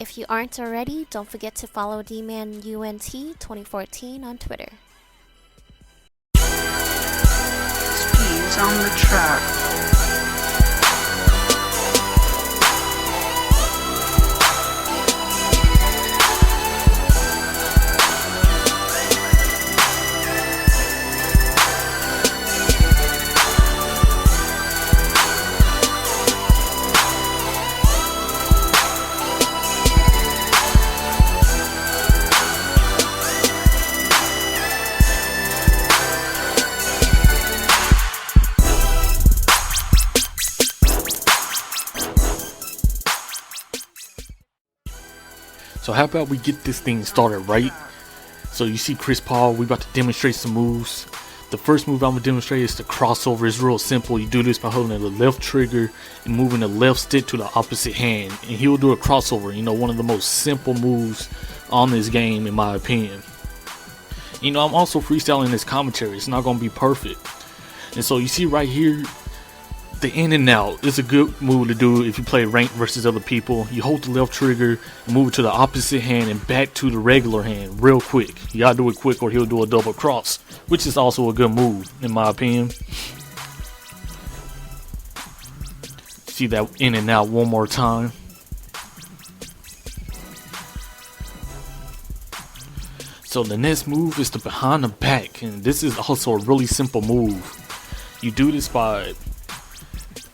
If you aren't already, don't forget to follow D-Man UNT 2014 on Twitter. Speeds on the track. So how about we get this thing started right? So you see Chris Paul, we about to demonstrate some moves. The first move I'm going to demonstrate is the crossover. It's real simple. You do this by holding the left trigger and moving the left stick to the opposite hand. And he'll do a crossover. You know, one of the most simple moves on this game in my opinion. You know, I'm also freestyling this commentary. It's not going to be perfect. And so you see right here, the in and out is a good move to do if you play ranked versus other people. You hold the left trigger, move it to the opposite hand, and back to the regular hand real quick. You gotta do it quick or he'll do a double cross, which is also a good move in my opinion. See that in and out one more time. So the next move is the behind the back, and this is also a really simple move. You do this by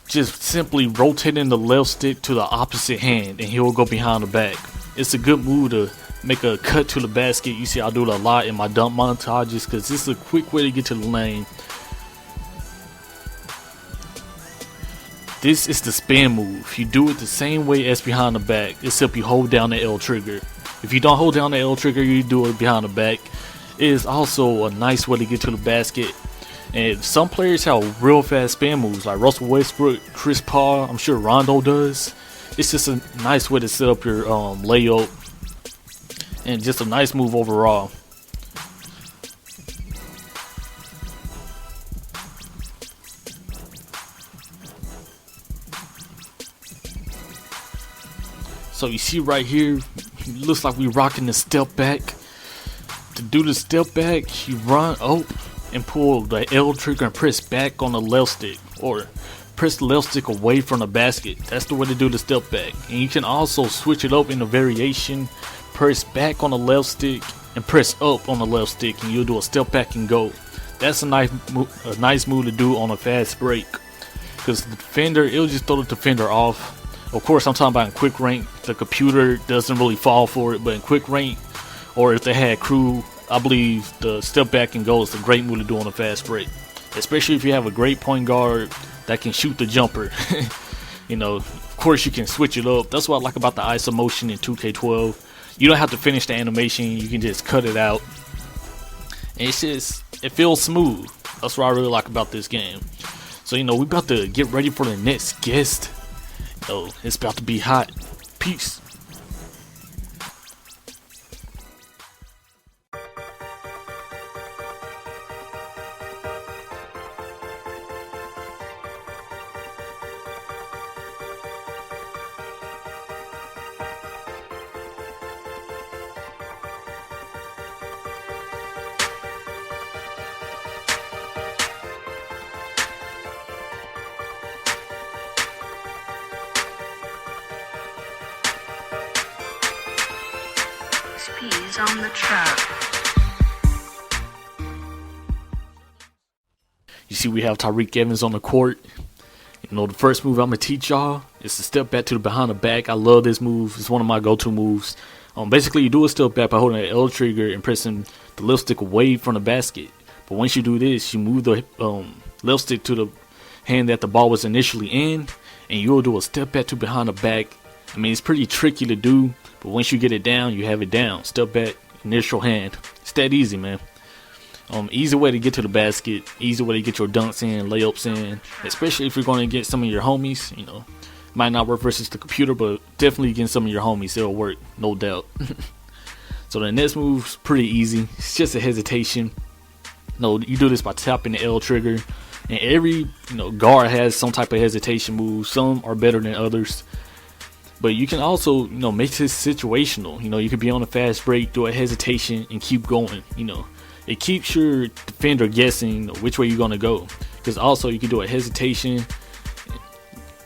just simply rotating the left stick to the opposite hand and he'll go behind the back. It's a good move to make a cut to the basket. You see I do it a lot in my dunk montages because this is a quick way to get to the lane. This is the spin move. You do it the same way as behind the back, except you hold down the L trigger. If you don't hold down the L trigger, you do it behind the back. It is also a nice way to get to the basket. And some players have real fast spin moves like Russell Westbrook, Chris Paul, I'm sure Rondo does. It's just a nice way to set up your layup and just a nice move overall. So you see right here, it looks like we rocking the step back. To do the step back, you run up and pull the L trigger and press back on the left stick, or press the left stick away from the basket. That's the way to do the step back. And you can also switch it up in a variation. Press back on the left stick and press up on the left stick, and you'll do a step back and go. That's a nice move to do on a fast break, because the defender, it'll just throw the defender off. Of course, I'm talking about in quick rank. The computer doesn't really fall for it, but in quick rank, or if they had crew, I believe the step back and go is a great move to do on a fast break, especially if you have a great point guard that can shoot the jumper. You know, of course you can switch it up. That's what I like about the Isomotion in 2K12. You don't have to finish the animation, you can just cut it out. And it feels smooth. That's what I really like about this game. So, you know, we about to get ready for the next guest. Oh, it's about to be hot. Peace. Speeds on the track. You see we have Tyreke Evans on the court. You know, the first move I'm going to teach y'all is to step back to the behind the back. I love this move. It's one of my go-to moves. Basically, you do a step back by holding the L trigger and pressing the left stick away from the basket. But once you do this, you move the left stick to the hand that the ball was initially in, and you'll do a step back to behind the back. I mean, it's pretty tricky to do, but once you get it down, you have it down. Step back, initial hand. It's that easy, man. Easy way to get to the basket, easy way to get your dunks in, layups in, especially if you're going to get some of your homies. You know, might not work versus the computer, but definitely getting some of your homies, it'll work, no doubt. So the next move's pretty easy. It's just a hesitation. No, you do this by tapping the L trigger, and every guard has some type of hesitation move. Some are better than others. But you can also, make this situational. You could be on a fast break, do a hesitation, and keep going. It keeps your defender guessing which way you're gonna go. Because also you can do a hesitation.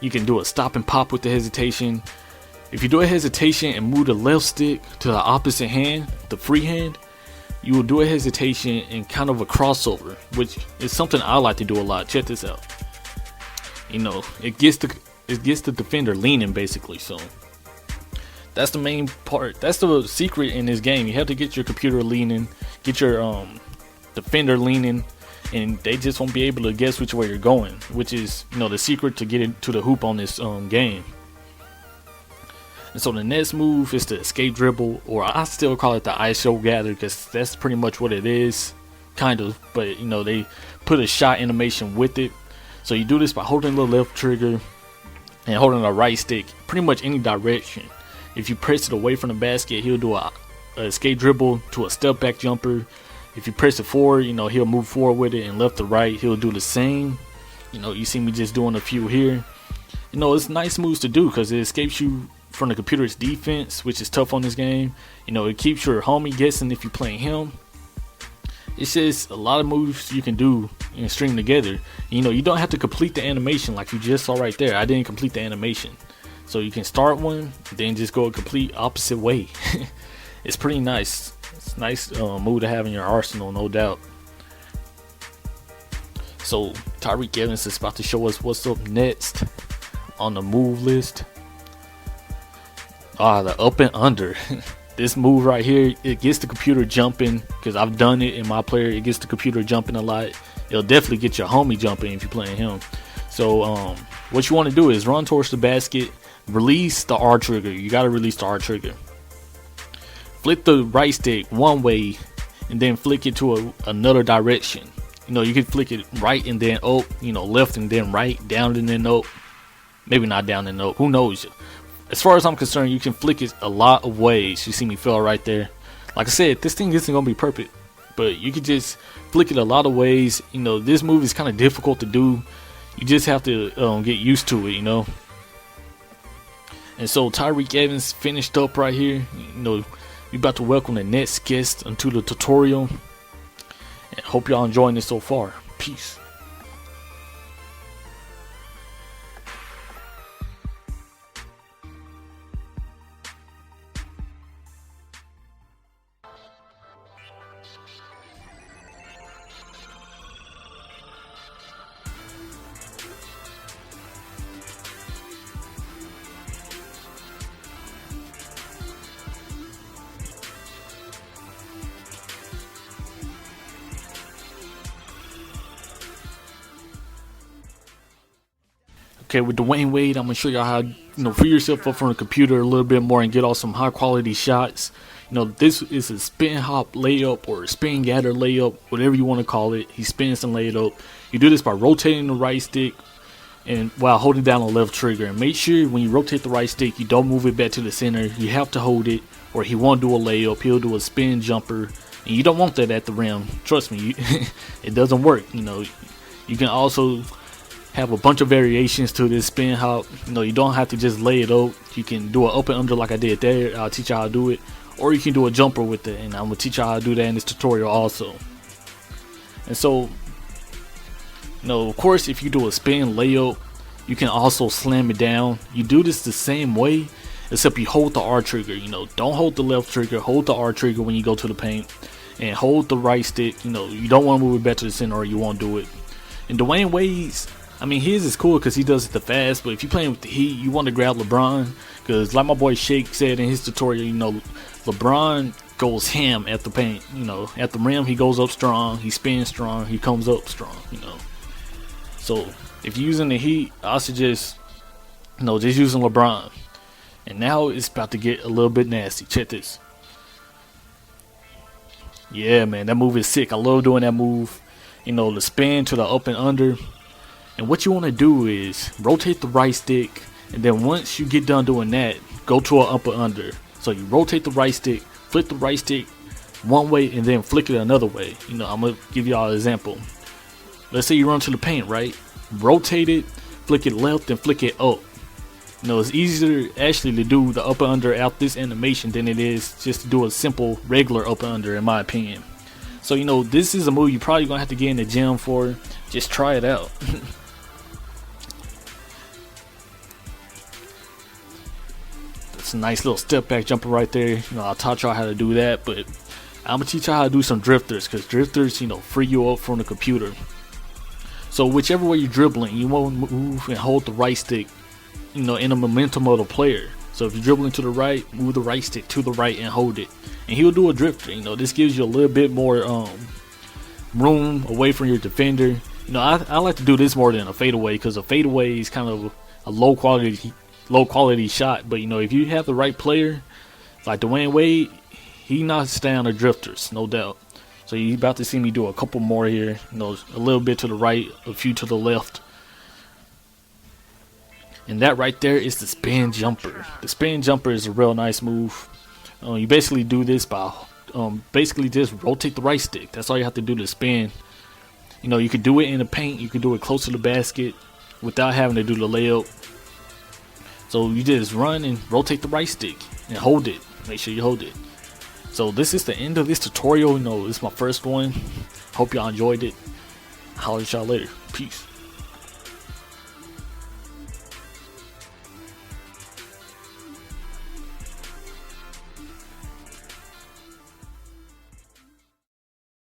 You can do a stop and pop with the hesitation. If you do a hesitation and move the left stick to the opposite hand, the free hand, you will do a hesitation and kind of a crossover, which is something I like to do a lot. Check this out. It gets the defender leaning basically. So that's the main part. That's the secret in this game. You have to get your computer leaning, get your defender leaning, and they just won't be able to guess which way you're going, which is the secret to get into the hoop on this game. And so the next move is the escape dribble, or I still call it the ISO gather, because that's pretty much what it is, kind of. But they put a shot animation with it. So you do this by holding the left trigger and holding the right stick, pretty much any direction. If you press it away from the basket, he'll do a escape dribble to a step back jumper. If you press it forward, he'll move forward with it, and left to right, he'll do the same. You see me just doing a few here. It's nice moves to do because it escapes you from the computer's defense, which is tough on this game. It keeps your homie guessing if you're playing him. It's just a lot of moves you can do and string together. You don't have to complete the animation like you just saw right there. I didn't complete the animation. So you can start one, then just go a complete opposite way. It's pretty nice. It's a nice move to have in your arsenal, no doubt. So Tyreke Evans is about to show us what's up next on the move list. The up and under. This move right here, it gets the computer jumping, because I've done it in my player. It gets the computer jumping a lot. It'll definitely get your homie jumping if you're playing him. So what you want to do is run towards the basket, release the R trigger. You got to release the R trigger. Flick the right stick one way and then flick it to another direction. You can flick it right and then up, left and then right, down and then up. Maybe not down and up, who knows. As far as I'm concerned, you can flick it a lot of ways. You see me fell right there. Like I said, this thing isn't going to be perfect, but you can just flick it a lot of ways. This move is kind of difficult to do. You just have to get used to it, And so Tyreke Evans finished up right here. We're about to welcome the next guest into the tutorial. And hope y'all enjoying this so far. Peace. Okay, with Dwayne Wade, I'm going to show y'all how, free yourself up from the computer a little bit more and get off some high quality shots. This is a spin hop layup or spin gather layup, whatever you want to call it. He spins and lay it up. You do this by rotating the right stick and while holding down the left trigger. And make sure when you rotate the right stick, you don't move it back to the center. You have to hold it, or he won't do a layup. He'll do a spin jumper, and you don't want that at the rim. Trust me, it doesn't work. You can also have a bunch of variations to this spin hop. You don't have to just lay it up. You can do an up and under like I did there. I'll teach you how to do it. Or you can do a jumper with it, and I'm going to teach you how to do that in this tutorial also. And so, of course, if you do a spin layup, you can also slam it down. You do this the same way, except you hold the R trigger. Don't hold the left trigger. Hold the R trigger when you go to the paint, and hold the right stick. You don't want to move it back to the center, or you won't do it. And Dwayne Wade's, his is cool because he does it the fast, but if you're playing with the Heat, you want to grab LeBron, because like my boy Shake said in his tutorial, LeBron goes ham at the paint. At the rim, he goes up strong, he spins strong, he comes up strong, So if you're using the Heat, I suggest, just using LeBron. And now it's about to get a little bit nasty. Check this. Yeah, man, that move is sick. I love doing that move. The spin to the up and under. And what you want to do is rotate the right stick, and then once you get done doing that, go to an up and under. So you rotate the right stick, flip the right stick one way, and then flick it another way. I'm going to give y'all an example. Let's say you run to the paint, right? Rotate it, flick it left, and flick it up. You know, it's easier actually to do the up and under out this animation than it is just to do a simple regular up and under, in my opinion. So, you know, this is a move you're probably gonna have to get in the gym for. Just try it out. That's a nice little step back jumper right there. You know, I taught y'all how to do that, but I'm gonna teach y'all how to do some drifters, because drifters, you know, free you up from the computer. So whichever way you're dribbling, you want to move and hold the right stick, you know, in the momentum of the player. So if you're dribbling to the right, move the right stick to the right and hold it, and he'll do a drifter. You know, this gives you a little bit more room away from your defender. You know, I like to do this more than a fadeaway, because a fadeaway is kind of a low quality shot. But you know, if you have the right player, like Dwayne Wade, he knocks down the drifters, no doubt. So you're about to see me do a couple more here. You know, a little bit to the right, a few to the left. And that right there is the spin jumper. The spin jumper is a real nice move. You basically do this by basically just rotate the right stick. That's all you have to do to spin. You know, you could do it in the paint, you could do it close to the basket without having to do the layup. So you just run and rotate the right stick and hold it. Make sure you hold it. So this is the end of this tutorial. You know, this is my first one. Hope y'all enjoyed it. Holler at y'all later. Peace.